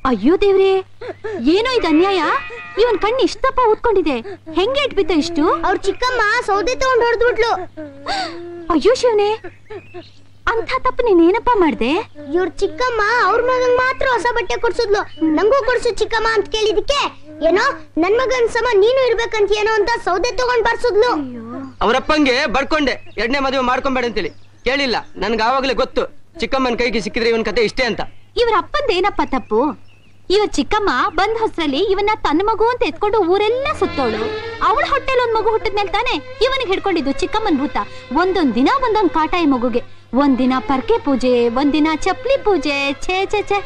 ಅಯ್ಯೋ ದೇವ್ರೆ, ಏನೋ ಇದು ಅನ್ಯಾಯ. ಇವನ್ ಕಣ್ಣು ಇಷ್ಟಪ್ಪ ಊದ್ಕೊಂಡಿದೆ, ಹೆಂಗೆ ಇಟ್ಬಿತ್ತ ಇಷ್ಟು? ಅವ್ರ ಚಿಕ್ಕಮ್ಮ ಸೌದೆ ತಗೊಂಡ್ ಹೊಡೆದ್ಬಿಟ್ಲು. ಅಯ್ಯೋ ಶಿವನೇ, ಅಂತ ತಪ್ಪು ನೀನೇನಪ್ಪ ಮಾಡ್ದೆ? ಇವ್ರ ಚಿಕ್ಕಮ್ಮ ಅವ್ರ ಮಗನ್ ಮಾತ್ರ ಹೊಸ ಬಟ್ಟೆ ಕೊಡ್ಸಿದ್ಲು, ನಂಗೂ ಕೊಡ್ಸು ಚಿಕ್ಕಮ್ಮ ಅಂತ ಕೇಳಿದಕ್ಕೆ ಏನೋ ನನ್ ಮಗನ್ ಸಮ ನೀನು ಇರ್ಬೇಕಂತ ಏನೋ ಅಂತ ಸೌದೆ ತಗೊಂಡ್ ಬರ್ಸಿದ್ಲು. ಅವರಪ್ಪಂಗೆ ಬಡ್ಕೊಂಡೆ ಎರಡನೇ ಮದುವೆ ಮಾಡ್ಕೊಂಬೇಡ ಅಂತೇಳಿ, ಕೇಳಿಲ್ಲ. ನನ್ಗೆ ಆವಾಗ್ಲೇ ಗೊತ್ತು ಚಿಕ್ಕಮ್ಮನ ಕೈಗೆ ಸಿಕ್ಕಿದ್ರೆ ಇವನ್ ಕತೆ ಇಷ್ಟೇ ಅಂತ. ಇವ್ರ ಅಪ್ಪಂದೇನಪ್ಪ ತಪ್ಪು? ಇವ ಚಿಕ್ಕಮ್ಮ ಬಂದ್ ಹೊಸರಲ್ಲಿ ಇವನ್ನ ತನ್ನ ಮಗು ಅಂತ ಎತ್ಕೊಂಡು ಊರೆಲ್ಲ ಸುತ್ತೋಳು. ಅವಳ ಹೊಟ್ಟೆಲ್ ಒಂದ್ ಮಗು ಹುಟ್ಟಿದ್ಮೇಲೆ ತಾನೆ ಇವನಿಗೆ ಹಿಡ್ಕೊಂಡಿದ್ದು ಚಿಕ್ಕಮ್ಮನ್ ಭೂತ. ಒಂದೊಂದ್ ದಿನ ಒಂದೊಂದ್ ಕಾಟ ಈ ಮಗುಗೆ. ಒಂದಿನ ಪರ್ಕೆ ಪೂಜೆ, ಒಂದಿನ ಚಪ್ಲಿ ಪೂಜೆ. ಛೇ ಛೇ ಛೇ,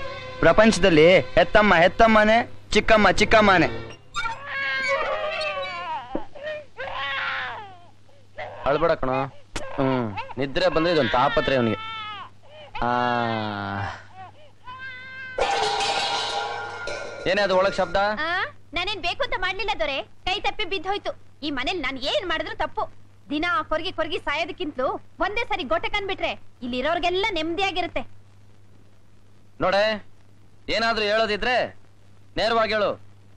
ಪ್ರಪಂಚದಲ್ಲಿ ಹೆತ್ತಮ್ಮ ಹೆತ್ತಮ್ಮನೆ, ಚಿಕ್ಕಮ್ಮ ಚಿಕ್ಕಮ್ಮನೆ. ಅಳ್ಬೇಡ ಕಣ. ನಿದ್ರೆ ಬಂದ್ರೆ ಇದೊಂದು ತಾಪತ್ರೆ ಅವನಿಗೆ. ಏನೇ ಅದು ಒಳಗ್ ಶಬ್ದ? ನಾನೇನ್ ಬೇಕು ಅಂತ ಮಾಡ್ಲಿಲ್ಲ ದೊರೆ, ಕೈ ತಪ್ಪಿ ಬಿದ್ದೋಯ್ತು. ಈ ಮನೇಲಿ ನಾನ್ ಏನ್ ಮಾಡಿದ್ರು ತಪ್ಪು. ದಿನ ಕೊರ್ಗಿ ಕೊರ್ಗಿ ಸಾಯೋದಕ್ಕಿಂತಲೂ ಒಂದೇ ಸರಿ ಗೊಟ್ಟೆ ಕಂಡ್ಬಿಟ್ರೆ ಇಲ್ಲಿರೋರ್ಗೆಲ್ಲ ನೆಮ್ಮದಿಯಾಗಿರುತ್ತೆ. ನೋಡೆ, ಏನಾದ್ರೂ ಹೇಳೋದಿದ್ರೆ ನೇರವಾಗಿ ಹೇಳು.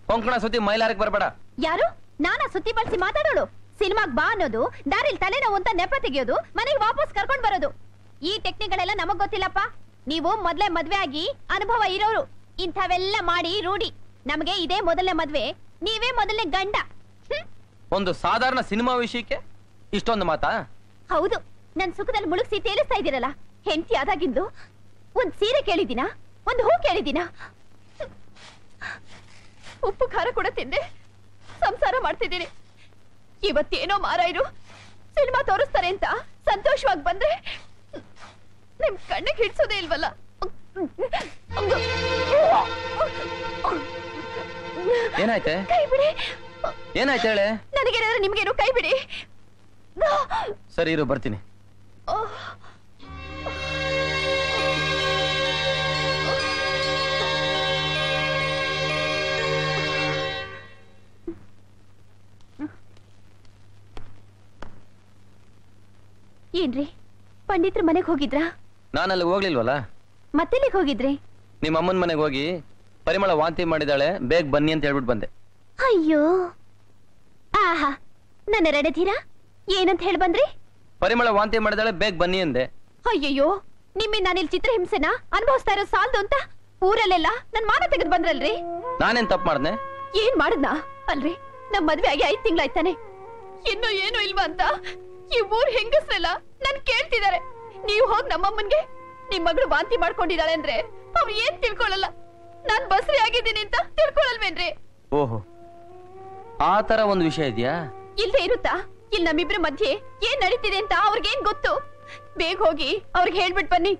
ಕೊಂಕಣ ಸುದ್ದಿ ಮೈಲಾರಕ್ಕೆ ಬರಬೇಡ. ಯಾರು? ನಾನಾ ಸುತ್ತಿ ಬಳಸಿ ಮಾತಾಡೋಳು? ಸಿನಿಮಾಗ್ ಬಾ ಅನ್ನೋದು, ದಾರಿಲ್ ತಲೆನೋವು ಅಂತ ನೆಪ ತೆಗೆಯೋದು, ಮನೆಗೆ ವಾಪಸ್ ಕರ್ಕೊಂಡ್ ಬರೋದು, ಈ ಟೆಕ್ನಿಕ್ಗಳೆಲ್ಲ ನಮಗ್ ಗೊತ್ತಿಲ್ಲಪ್ಪ. ನೀವು ಮೊದ್ಲೇ ಮದ್ವೆ ಆಗಿ ಅನುಭವ ಇರೋರು. ಇಂಥವೆಲ್ಲ ಮಾಡಿ ರೂಢಿ. ನಮಗೆ ಇದೇ ಮೊದಲನೇ ಮದ್ವೆ, ನೀವೇ ಮೊದಲನೇ ಗಂಡ. ಒಂದು ಸಾಧಾರಣ ಸಿನಿಮಾ ವಿಷಯಕ್ಕೆ ಇಷ್ಟೊಂದು ಮಾತಾ? ಹೌದು, ನನ್ ಸುಖದಲ್ಲಿ ಮುಳುಗಿಸಿ ತೇಲಿಸ್ತಾ ಇದ್ದೀರಲ್ಲ. ಹೆಂಡತಿ ಆದಾಗಿಂದು ಒಂದ್ ಸೀರೆ ಕೇಳಿದಿನ, ಒಂದ್ ಹೂ ಕೇಳಿದಿನ, ಉಪ್ಪು ಖಾರ ಕೂಡ ತಿಂದೆ ಸಂಸಾರ ಮಾಡ್ತಿದ್ದೀನಿ. ಇವತ್ತೇನೋ ಮಾರಾಯರು ಸಿನಿಮಾ ತೋರಿಸ್ತಾರೆ ಅಂತ ಸಂತೋಷವಾಗಿ ಬಂದ್ರೆ ನಿಮ್ ಕಣ್ಣಿಗೆ ಹಿಡ್ಸೋದೇ ಇಲ್ವಲ್ಲ. ಏನಾಯ್ತೆ? ಕೈ ಬಿಡಿ. ಏನಾಯ್ತು ಹೇಳೆ? ನನಗೇನಾದ್ರೆ ನಿಮ್ಗೇನು, ಕೈ ಬಿಡಿ. ಸರಿ ಇರು, ಬರ್ತೀನಿ. ಏನ್ರಿ, ಪಂಡಿತ್ರ ಮನೆಗೆ ಹೋಗಿದ್ರಾ? ನಾನಲ್ಲಿ ಹೋಗ್ಲಿಲ್ವಲ್ಲ. ಮತ್ತೆಲ್ಲಿಗೆ ಹೋಗಿದ್ರಿ? ನಿಮ್ಮ ಅಮ್ಮನ ಮನೆಗೆ ಹೋಗಿ ಪರಿಮಳ ವಾಂತಿ ಮಾಡಿದಾಳೆ, ಬೇಗ ಬನ್ನಿ ಅಂತ ಹೇಳ್ಬಿಟ್ಟು ಬಂದೆ. ಅಯ್ಯೋ, ಆಹಾ, ನನ್ನ ರೆಡಧೀರಾ ಏನಂತ ಹೇಳಿ ಬಂದ್ರಿ? ಪರಿಮಳ ವಾಂತಿ ಮಾಡಿದಾಳೆ, ಬೇಗ ಬನ್ನಿ ಅಂದೆ. ಅಯ್ಯಯ್ಯೋ, ನಿಮ್ಮೆ ನಾನಿಲ್ಲಿ ಚಿತ್ರಹಿಂಸೆನ ಅನುಭವಿಸ್ತಾ ಇರೋ ಸಾಲ್ದು ಅಂತ ಊರಲ್ಲೆಲ್ಲ ನನ್ ಮಾನ ತೆಗೆದು ಬಂದ್ರಲ್ರಿ. ನಾನೇನ್ ತಪ್ಪು ಮಾಡ್ದೆ? ಏನ್ ಮಾಡದ್ನಾ? ಅಲ್ರಿ, ನಮ್ ಮದ್ವೆ ಆಗಿ 5 ತಿಂಗಳಾಯ್ತಾನೆ, ಇನ್ನೂ ಏನು ಇಲ್ವಾ ಅಂತ ಈ ಊರ್ ಹೆಂಗಸ್ರೆಲ್ಲ ನನ್ ಕೇಳ್ತಿದಾರೆ. ನೀವ್ ಹೋಗ್ ನಮ್ಮಮ್ಮನ್ಗೆ ನಿಮ್ ಮಗಳು ವಾಂತಿ ಮಾಡ್ಕೊಂಡಿದ್ದಾಳೆ ಅಂದ್ರೆ ಅವ್ರು ಏನ್ ತಿಳ್ಕೊಳಲ್ಲ, ನಾನ್ ಬಸ್ರಿ ಆಗಿದ್ದೀನಿ ಅಂತ ತಿಳ್ಕೊಳಲ್ವೇನ್ರಿ? ಓಹೋ, ಆ ತರ ಒಂದು ವಿಷಯ ಇದೆಯಾ? ಇಲ್ಲದೆ ಇರುತ್ತಾ? ಇಲ್ಲಿ ನಮ್ಮಿಬ್ರ ಮಧ್ಯೆ ಏನ್ ನಡೀತಿದೆ ಅಂತ ಅವ್ರಿಗೇನ್ ಗೊತ್ತು? ಬೇಗ ಹೋಗಿ ಅವ್ರಿಗೆ ಹೇಳ್ಬಿಟ್ ಬನ್ನಿ,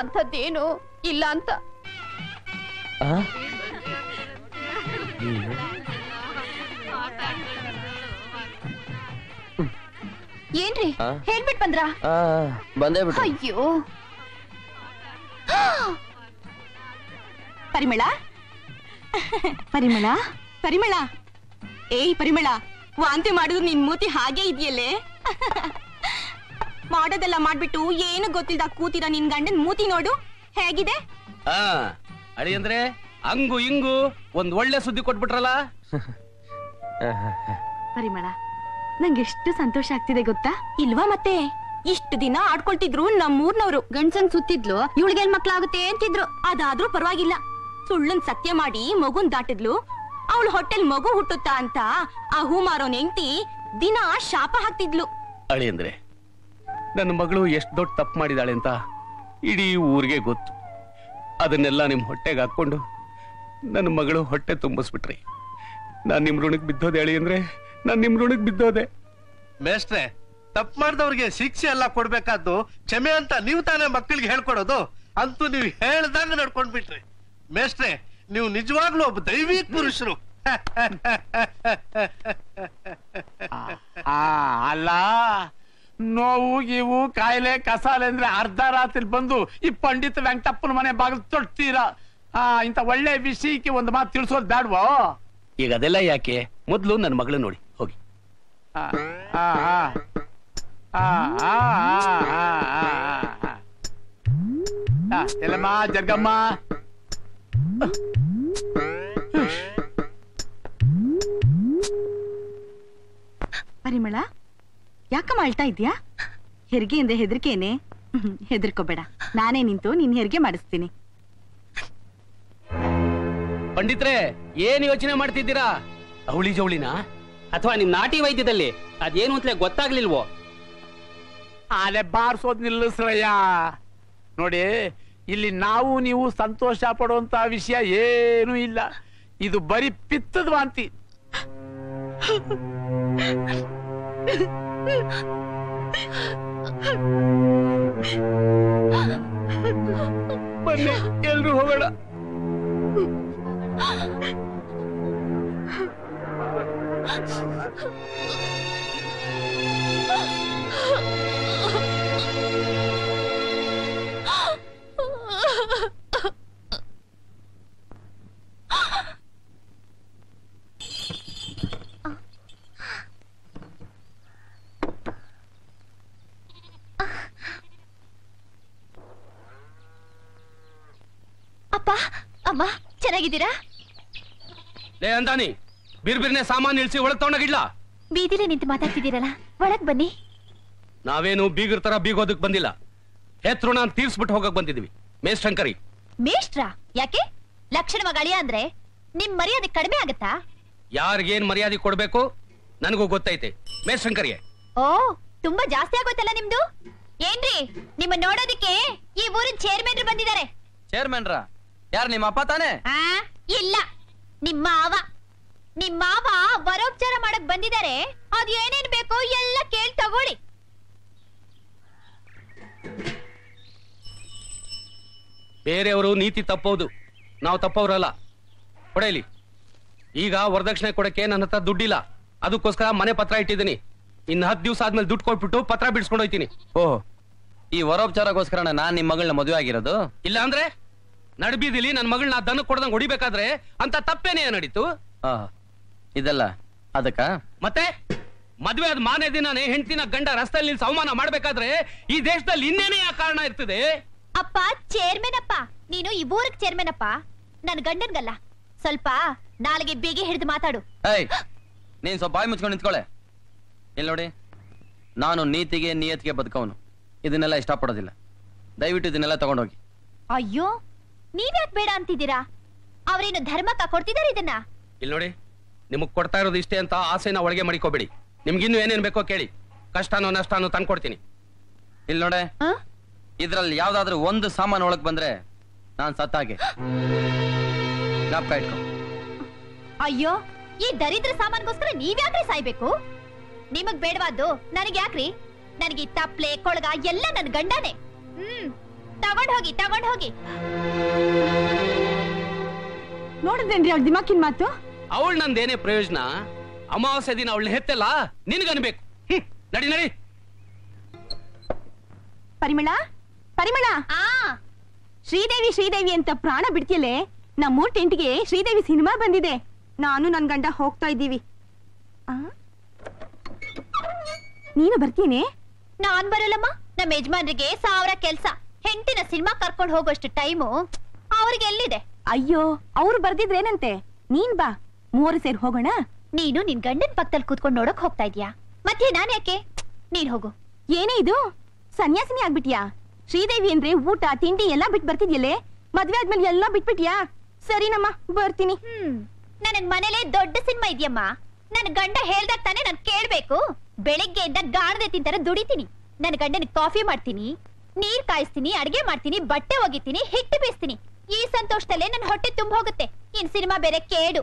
ಅಂಥದ್ದೇನು ಇಲ್ಲ ಅಂತ. ಏನ್ರಿ, ಹೇಳ್ಬಿಟ್ ಬಂದ್ರಾ? ಬಂದೇ ಬಿಟ್ಟು. ಅಯ್ಯೋ, ಪರಿಮಳ ಪರಿಮಳ ಪರಿಮಳ, ಏಯ್ ಪರಿಮಳ, ವಾಂತಿ ಮಾಡಿದ್ರು ನಿನ್ ಮೂತಿ ಹಾಗೆ ಇದೆಯಲ್ಲೇ. ಮಾಡೋದೆಲ್ಲ ಮಾಡ್ಬಿಟ್ಟು ಏನು ಗೊತ್ತಿಲ್ದ ಕೂತಿರ ನಿನ್ ಗಂಡನ್ ಮೂತಿ ನೋಡು ಹೇಗಿದೆ. ಅಡಿ ಅಂದ್ರೆ ಹಂಗು ಹಿಂಗು ಒಂದ್ ಒಳ್ಳೆ ಸುದ್ದಿ ಕೊಟ್ಬಿಟ್ರಲ್ಲ. ಪರಿಮಳ, ನಂಗೆ ಎಷ್ಟು ಸಂತೋಷ ಆಗ್ತಿದೆ ಗೊತ್ತಾ? ಇಲ್ವಾ ಮತ್ತೆ? ಇಷ್ಟು ದಿನ ಆಡ್ಕೊಳ್ತಿದ್ರು ನಮ್ಮೂರ್ನವ್ರು. ಗಂಡ್ಸಂಗ್ ಸುತ್ತಿದ್ಲು, ಇವಳಿಗೇನ್ ಮಕ್ಳಾಗುತ್ತೆ ಅಂತಿದ್ರು. ಅದಾದ್ರೂ ಪರವಾಗಿಲ್ಲ, ಸುಳ್ಳನ್ ಸತ್ಯ ಮಾಡಿ ಮಗುನ್ ದಾಟಿದ್ಲು. ಅವಳು ಹೊಟ್ಟೆಲ್ ಮಗು ಹುಟ್ಟುತ್ತಾ ಅಂತ ಆ ಹೂ ಮಾರೋನ್ ಹೆಂಡ್ತಿ ದಿನ ಶಾಪ ಹಾಕ್ತಿದ್ಲು. ಅಳಿ ಅಂದ್ರೆ ನನ್ನ ಮಗಳು ಎಷ್ಟು ದೊಡ್ಡ ತಪ್ಪು ಮಾಡಿದಾಳೆ ಅಂತ ಇಡೀ ಊರಿಗೆ ಗೊತ್ತು. ಅದನ್ನೆಲ್ಲ ನಿಮ್ ಹೊಟ್ಟೆಗೆ ಹಾಕೊಂಡು ನನ್ನ ಮಗಳು ಹೊಟ್ಟೆ ತುಂಬಿಸ್ಬಿಟ್ರಿ. ನಾನ್ ನಿಮ್ ಋಣಕ್ ಬಿದ್ದೋದೆ ಅಳಿ ಅಂದ್ರೆ, ನಾನ್ ನಿಮ್ ಋಣಕ್ ಬಿದ್ದೋದೆ. ಮೇಷ್ಟ್ರೆ, ತಪ್ಪು ಮಾಡಿದವ್ರಿಗೆ ಶಿಕ್ಷೆ ಎಲ್ಲ ಕೊಡ್ಬೇಕಾದ್ದು ಕ್ಷಮೆ ಅಂತ ನೀವು ತಾನೇ ಮಕ್ಕಳಿಗೆ ಹೇಳ್ಕೊಡೋದು. ಅಂತೂ ನೀವು ಹೇಳ್ದಂಗ ನಡ್ಕೊಂಡ್ಬಿಟ್ರಿ. ಮೇಷ್ಟ್ರೆ, ನೀವು ನಿಜವಾಗ್ಲೂ ಒಬ್ಬ ದೈವಿಕ ಪುರುಷರು. ಅಲ್ಲ, ನೋವು ಗೀವು ಕಾಯಿಲೆ ಕಸಾಲೆ ಅಂದ್ರೆ ಅರ್ಧ ರಾತ್ರಿ ಬಂದು ಈ ಪಂಡಿತ ವೆಂಕಟಪ್ಪನ ಮನೆ ಬಾಗಿಲು ತೊಡ್ತೀರಾ. ಇಂತ ಒಳ್ಳೆ ವಿಷಯಕ್ಕೆ ಒಂದು ಮಾತು ತಿಳಿಸೋದು ಬ್ಯಾಡ್ವೋ? ಈಗ ಅದೆಲ್ಲ ಯಾಕೆ, ಮೊದ್ಲು ನನ್ನ ಮಗಳು ನೋಡಿ ಹೋಗಿ. ಎಲ್ಲಮ್ಮ ಜರ್ಗಮ್ಮ, ಯಾಕಮ್ಮ ಅಳ್ತಾ ಇದ್ಯಾ? ಹೆರಿಗೆ ಅಂದ್ರೆ ಹೆದರಿಕೆನೆ? ಹೆದರ್ಕೋಬೇಡ, ನಾನೇ ನಿಂತು ನಿನ್ ಹೆರಿಗೆ ಮಾಡಿಸ್ತೀನಿ. ಪಂಡಿತ್ರೆ, ಏನ್ ಯೋಚನೆ ಮಾಡ್ತಿದ್ದೀರಾ? ಅವಳಿ ಜವಳಿನ ಅಥವಾ ನಿಮ್ ನಾಟಿ ವೈದ್ಯದಲ್ಲಿ ಅದೇನು ಅಂತಲೇ ಗೊತ್ತಾಗ್ಲಿಲ್ವೋ? ಆಲೆ ಬಾರ್ಸೋದ್ ನಿಲ್ಲಿಸ್ರಯ್ಯ. ನೋಡಿ, ಇಲ್ಲಿ ನಾವು ನೀವು ಸಂತೋಷ ಪಡುವಂತ ವಿಷಯ ಏನೂ ಇಲ್ಲ. ಇದು ಬರೀ ಪಿತ್ತದ ವಾಂತಿ. ಬನ್ನಿ ಎಲ್ರು ಹೋಗೋಣ. ಅಪ್ಪ ಅಮ್ಮ ಚೆನ್ನಾಗಿದ್ದೀರಾ? ಲೇ ಅಂದಾನಿ, ಬಿರ್ಬಿರ್ನೆ ಸಾಮಾನು ಇಳಿಸಿ ಒಳಗ್ ತಗೊಂಡೋಗಿಡ್ಲ. ಬೀದಿಲೇ ನಿಂತು ಮಾತಾಡ್ತಿದ್ದೀರಲ್ಲ, ಒಳಗ್ ಬನ್ನಿ. ನಾವೇನು ಬೀಗರ್ ತರ ಬೀಗೋದಕ್ ಬಂದಿಲ್ಲ, ಹೆತ್ರುಣ ತೀರ್ಸ್ಬಿಟ್ಟು ಹೋಗಕ್ ಬಂದಿದ್ವಿ. ಮೇಷ್ಟ್ರಂಕರಿ. ಮೇಷ್ಟ್ರ ಯಾಕೆ? ಲಕ್ಷಣ ಮಗಳಿಯ ಅಂದ್ರೆ ನಿಮ್ ಮರ್ಯಾದೆ ಕಡಿಮೆ ಆಗತ್ತಾ? ಯಾರಿಗೇನ್ ಮರ್ಯಾದೆ ಕೊಡ್ಬೇಕು ನನಗೂ ಗೊತ್ತೈತೆ. ಮೇಷ್ಟ್ರಂಕರಿಗೆ. ಓ, ತುಂಬಾ ಜಾಸ್ತಿ ಆಗೋಯ್ತಲ್ಲ ನಿಮ್ದು. ಏನ್ರಿ, ನಿಮ್ಮ ನೋಡೋದಿಕ್ಕೆ ಈ ಊರಿನ ಚೇರ್ಮನ್ ಬಂದಿದ್ದಾರೆ. ಚೇರ್ಮನ್ರ? ಯಾರು, ನಿಮ್ಮ ಅಪ್ಪ ತಾನೇ? ಇಲ್ಲ, ನಿಮ್ಮ ಮಾವ ವರೋಪಚಾರ ಮಾಡಕ್ ಬಂದಿದ್ದಾರೆ. ಅದ್ ಏನೇನ್ ಬೇಕೋ ಎಲ್ಲ ಕೇಳ್ ತಗೊಳ್ಳಿ. ಬೇರೆಯವರು ನೀತಿ ತಪ್ಪೋದು, ನಾವು ತಪ್ಪವ್ರಲ್ಲ. ಕೊಡೇಲಿ. ಈಗ ವರದಕ್ಷಿಣೆ ಕೊಡಕ್ಕೆ ನನ್ನ ಹತ್ರ ದುಡ್ಡಿಲ್ಲ, ಅದಕ್ಕೋಸ್ಕರ ಮನೆ ಪತ್ರ ಇಟ್ಟಿದ್ದೀನಿ. ಇನ್ನು 10 ದಿವಸ ಆದ್ಮೇಲೆ ದುಡ್ಡು ಕೊಟ್ಬಿಟ್ಟು ಪತ್ರ ಬಿಡಿಸ್ಕೊಂಡು ಹೋಯ್ತೀನಿ. ಓಹ್, ಈ ವರೋಪಚಾರಕ್ಕೋಸ್ಕರ ನಾನ್ ನಿಮ್ ಮಗಳನ್ನ ಮದುವೆ ಆಗಿರೋದು? ಇಲ್ಲ ಅಂದ್ರೆ ನಡ್ಬೀದಿಲಿ ನನ್ನ ಮಗಳನ್ನ ದನ ಕೊಡ್ದಂಗ್ ಹೊಡಿಬೇಕಾದ್ರೆ ಅಂತ ತಪ್ಪೇನೇ ನಡೀತು? ಇದೆಲ್ಲ ಅದಕ್ಕ? ಮತ್ತೆ ಮದ್ವೆ ಆದ ಮಾನೇ ದಿನಾನೇ ಹೆಂಡತಿನ ಗಂಡ ರಸ್ತೆಯಲ್ಲಿ ನಿಲ್ಸಿ ಅವಮಾನ ಮಾಡ್ಬೇಕಾದ್ರೆ ಈ ದೇಶದಲ್ಲಿ ಇನ್ನೇನೇ ಆ ಕಾರಣ ಇರ್ತದೆ? ಅಪ್ಪ ಚೇರ್ಮನ್ ಅಪ್ಪ, ನೀನು ಈ ಊರಿಗೆ ಚೇರ್ಮನ್ ಅಪ್ಪ, ನನ್ ಗಂಡನ್ಗಲ್ಲ. ಸ್ವಲ್ಪ ನಾಳೆಗೆ ಬೇಗ ಹಿಡಿದು ಮಾತಾಡು. ಏಯ್, ನೀನ್ ಸ್ವಲ್ಪ ಬಾಯಿ ಮುಚ್ಕೊಂಡು ನಿಂತ್ಕೊಳ್ಳೆ. ಇಲ್ಲಿ ನೋಡಿ, ನಾನು ನೀತಿಗೆ ನಿಯತಿಗೆ ಬದುಕವನು. ಇದನ್ನೆಲ್ಲ ಇಷ್ಟಪಡೋದಿಲ್ಲ. ದಯವಿಟ್ಟು ಇದನ್ನೆಲ್ಲ ತಗೊಂಡೋಗಿ. ಅಯ್ಯೋ, ನೀವ್ಯಾಕ್ ಬೇಡ ಅಂತಿದ್ದೀರಾ? ಅವ್ರೇನು ಧರ್ಮಕ್ಕ ಕೊಡ್ತಿದಾರೆ ಇದನ್ನ? ಇಲ್ಲಿ ನೋಡಿ, ನಿಮಗ್ ಕೊಡ್ತಾ ಇರೋದು ಇಷ್ಟೇ ಅಂತ ಆಸೆನ ಒಳಗೆ ಮಡಿಕೋಬೇಡಿ. ನಿಮ್ಗಿನ್ನು ಏನೇನ್ ಬೇಕೋ ಕೇಳಿ, ಕಷ್ಟನೋ ನಷ್ಟನೋ ತಂದ್ಕೊಡ್ತೀನಿ. ಇಲ್ಲಿ ನೋಡೆ, ಇದ್ರಲ್ಲಿ ಯಾವ್ದಾದ್ರು ಒಂದು ಸಾಮಾನು ಒಳಗ್ ಬಂದ್ರೆ ನಾನ್ ಸತ್ತಾಗೆ. ಜ್ಞಾಪಕ ಇಟ್ಕೊ. ಅಯ್ಯೋ, ಈ ದರಿದ್ರ ಸಾಮಾನ್ಗೋಸ್ಕರ ನೀವ್ಯಾಕ್ರಿ ಸಾಯ್ಬೇಕು? ನಿಮಗ್ ಬೇಡವಾದ್ದು ನನಗ್ ಯಾಕ್ರಿ? ನನಗೆ ತಪ್ಲೆ ಕೊಳಗ ಎಲ್ಲ ನನ್ ಗಂಡನೇ. ತಗೊಂಡ್ ಹೋಗಿ. ನೋಡಿದ್ರೇನ್ರಿ ಅವ್ಳ ದಿಮಾಕಿನ ಮಾತು? ಅವಳು ನಂದೇನೇ ಪ್ರಯೋಜನ? ಅಮಾವಾಸ್ಯೆ ದಿನ ಅವಳು ಹೆತ್ತೆಲ್ಲ ನಿನ್ಗನ್ಬೇಕು. ನಡಿ. ಪರಿಮಳ, ಶ್ರೀದೇವಿ ಅಂತ ಪ್ರಾಣ ಬಿಡ್ತಿಯಲ್ಲೇ. ನಮ್ಮೂರ್ ಟೆಂಟ್ಗೆ ಶ್ರೀದೇವಿ ಸಿನಿಮಾ ಬಂದಿದೆ. ನಾನು ನನ್ ಗಂಡ ಹೋಗ್ತಾ ಇದ್ದೀವಿ. ನೀನು ಬರ್ತೀನಿ? ನಾನ್ ಬರಲ್ಲಮ್ಮ. ನಮ್ಮ ಯಜಮಾನ್ರಿಗೆ 1000 ಕೆಲ್ಸ. ಹೆಂಡತಿನ ಸಿನಿಮಾ ಕರ್ಕೊಂಡು ಹೋಗೋಷ್ಟು ಟೈಮು ಅವ್ರಿಗೆ ಎಲ್ಲಿದೆ? ಅಯ್ಯೋ, ಅವ್ರು ಬರ್ದಿದ್ರೇನಂತೆ. ನೀನ್ ಬಾ, 3 ಸೇರಿ ಹೋಗೋಣ. ನೀನು ನಿನ್ ಗಂಡನ್ ಪಕ್ಕದಲ್ಲಿ ಕೂತ್ಕೊಂಡು ನೋಡಕ್ ಹೋಗ್ತಾ ಇದ್ಯಾ? ಮತ್ತೆ ನಾನ್ ಯಾಕೆ? ನೀನ್ ಹೋಗು. ಏನೇ ಇದು, ಸನ್ಯಾಸಿನಿ ಆಗ್ಬಿಟ್ಯಾ? ಶ್ರೀದೇವಿ ಅಂದ್ರೆ ಊಟ ತಿಂಡಿ ಎಲ್ಲಾ ಬಿಟ್ಟು ಬರ್ತಿದ್ಯಲ್ಲೇ. ಮದ್ವೆ ಆದ್ಮೇಲೆ ಎಲ್ಲಾ ಬಿಟ್ಬಿಟ್ಯಾ? ಸರಿನಮ್ಮ, ಬರ್ತೀನಿ. ನನಗ್ ಮನೇಲೆ ದೊಡ್ಡ ಸಿನಿಮಾ ಇದೆಯಮ್ಮ. ನನ್ ಗಂಡ ಹೇಳ್ದಾಗ ತಾನೇ ನಾನ್ ಕೇಳ್ಬೇಕು. ಬೆಳಿಗ್ಗೆಯಿಂದ ಗಾಣದೆ ತಿಂತಾರ ದುಡಿತೀನಿ. ನನ್ ಗಂಡನ ಕಾಫಿ ಮಾಡ್ತೀನಿ, ನೀರ್ ಕಾಯಿಸ್ತೀನಿ, ಅಡ್ಗೆ ಮಾಡ್ತೀನಿ, ಬಟ್ಟೆ ಒಗಿತೀನಿ, ಹಿಟ್ಟು ಬೀಸ್ತೀನಿ. ಈ ಸಂತೋಷದಲ್ಲೇ ನನ್ ಹೊಟ್ಟೆ ತುಂಬ ಹೋಗುತ್ತೆ. ಇನ್ ಸಿನಿಮಾ ಬೇರೆ ಕೇಡು.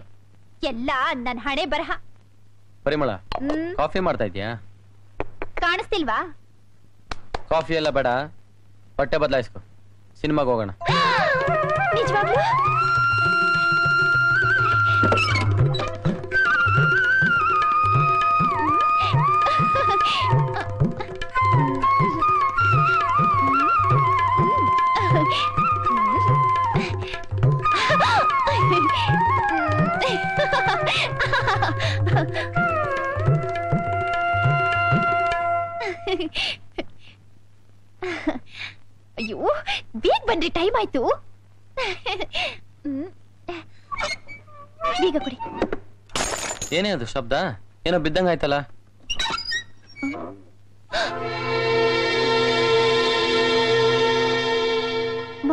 ಎಲ್ಲ ನನ್ ಹಣೆ ಬರಹ. ಪರಿಮಳ, ಕಾಫಿ ಮಾಡ್ತಾ ಇದ್ಯಾ? ಕಾಣಿಸ್ತಿಲ್ವಾ? ಕಾಫಿ ಎಲ್ಲ ಬೇಡ, ಬಟ್ಟೆ ಬದಲಾಯಿಸ್ಕೊ, ಸಿನಿಮಾಗೆ ಹೋಗೋಣ. ನಿಜವಾಗ್ಲೂ? ಅಯ್ಯೋ, ಬೇಗ ಬನ್ರಿ, ಟೈಮ್ ಆಯ್ತು. ಬೇಗ ಕೊಡಿ. ಏನೇ ಅದು ಶಬ್ದ? ಏನೋ ಬಿದ್ದಂಗ ಆಯ್ತಲ್ಲ.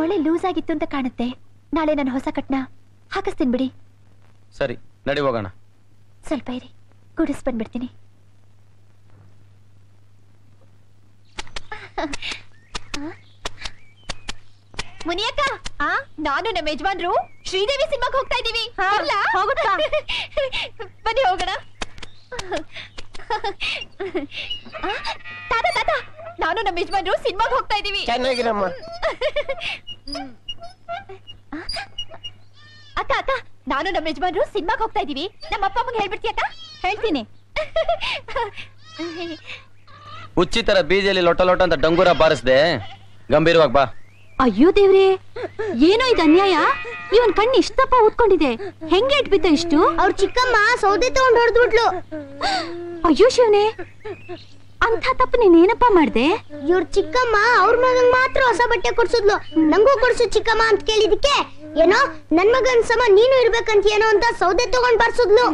ಒಳ್ಳೆ ಲೂಸ್ ಆಗಿತ್ತು ಅಂತ ಕಾಣುತ್ತೆ. ನಾಳೆ ನಾನು ಹೊಸ ಕಟ್ನ ಹಾಕಿಸ್ತೀನಿ ಬಿಡಿ. ಸರಿ, ನಡಿ ಹೋಗೋಣ. ಸ್ವಲ್ಪ ಇರಿ, ಗುಡಿಸ್ ಬಂದ್ಬಿಡ್ತೀನಿ. ಮುನಿಯಕ್ಕ, ನಾನು ನಮ್ಮ ಯಜಮಾನ್ರು ಶ್ರೀದೇವಿ ಸಿನಿಮಾಗೆ ಹೋಗ್ತಾ ಇದೀವಿ. ಬನ್ನಿ ಹೋಗೋಣ. ತಾತ ತಾತ, ನಾನು ನಮ್ಮ ಯಜಮಾನ್ರು ಸಿನಿಮಾಗೆ ಹೋಗ್ತಾ ಇದೀವಿ. ಚೆನ್ನಾಗಿರಮ್ಮ. ಅಕ್ಕ ಅಕ್ಕ, ನಾನು ನಮ್ಮ ಯಜಮಾನ್ರು ಸಿನಿಮಾಗೆ ಹೋಗ್ತಾ ಇದೀವಿ. ನಮ್ಮ ಅಪ್ಪ ಅಮ್ಮಗೆ ಹೇಳ್ಬಿಡ್ತೀಯ ಅಕ್ಕ? ಹೇಳ್ತೀನಿ. ಹುಚ್ಚಿ ತರ ಬೀದಿಯಲ್ಲಿ ಲೊಟ ಲೊಟ ಅಂತ ಡಂಗೂರ ಬಾರಿಸ್ದೆ. ಗಂಭೀರವಾಗಿ ಬಾ. ಅಯ್ಯೋ ದೇವ್ರೆ, ಏನೋ ಇದು ಅನ್ಯಾಯ. ಇವನ್ ಕಣ್ಣು ಇಷ್ಟಪ್ಪ ಊದ್ಕೊಂಡಿದೆ. ಹೆಂಗೆ ಇಟ್ಬಿತ್ತ ಇಷ್ಟು? ಅವ್ರ ಚಿಕ್ಕಮ್ಮ ಸೌದೆ ತಗೊಂಡ್ ಹೊಡೆದ್ಬಿಟ್ಲು. ಅಯ್ಯೋ ಶಿವನೇ, ಅಂತ ತಪ್ಪು ನೀನೇನಪ್ಪ ಮಾಡ್ದೆ? ಇವ್ರ ಚಿಕ್ಕಮ್ಮ ಅವ್ರ ಮಗನ್ ಮಾತ್ರ ಹೊಸ ಬಟ್ಟೆ ಕೊಡ್ಸಿದ್ಲು. ನಂಗೂ ಕೊಡ್ಸು ಚಿಕ್ಕಮ್ಮ ಅಂತ ಕೇಳಿದಕ್ಕೆ ಏನೋ ನನ್ ಮಗನ್ ಸಮ ನೀನು ಇರ್ಬೇಕಂತ ಏನೋ ಅಂತ ಸೌದೆ ತಗೊಂಡ್ ಬರ್ಸಿದ್ಲು.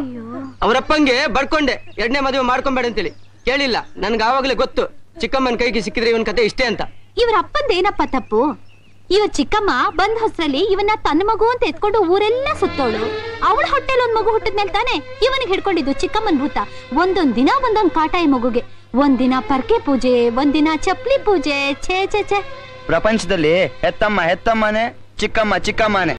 ಅವರಪ್ಪಂಗೆ ಬಡ್ಕೊಂಡೆ 2ನೇ ಮದುವೆ ಮಾಡ್ಕೊಂಬೇಡ ಅಂತೇಳಿ. ಕೇಳಿಲ್ಲ, ನನ್ಗೆ ಆವಾಗಲೇ ಗೊತ್ತು ಚಿಕ್ಕಮ್ಮನ ಕೈಗೆ ಸಿಕ್ಕಿದ್ರೆ ಇವನ್ ಕತೆ ಇಷ್ಟೇ ಅಂತ. ಇವ್ರ ಅಪ್ಪಂದೇನಪ್ಪ ತಪ್ಪು? ಇವ ಚಿಕ್ಕಮ್ಮ ಬಂದ್ ಹೊಸರಲ್ಲಿ ಇವನ್ನ ತನ್ನ ಮಗು ಅಂತ ಎತ್ಕೊಂಡು ಊರೆಲ್ಲ ಸುತ್ತೋಳು. ಅವಳ ಹೊಟ್ಟೆಲ್ ಒಂದ್ ಮಗು ಹುಟ್ಟಿದ್ಮೇಲೆ ತಾನೆ ಇವನಿಗೆ ಹಿಡ್ಕೊಂಡಿದ್ದು ಚಿಕ್ಕಮ್ಮನ್ ಭೂತ. ಒಂದೊಂದ್ ದಿನ ಒಂದೊಂದ್ ಕಾಟ ಈ ಮಗುಗೆ. ಒಂದಿನ ಪರ್ಕೆ ಪೂಜೆ, ಒಂದಿನ ಚಪ್ಲಿ ಪೂಜೆ. ಛೇ ಛೇ ಛೇ. ಪ್ರಪಂಚದಲ್ಲಿ ಹೆತ್ತಮ್ಮ ಹೆತ್ತಮ್ಮನೆ, ಚಿಕ್ಕಮ್ಮ ಚಿಕ್ಕಮ್ಮನೆ.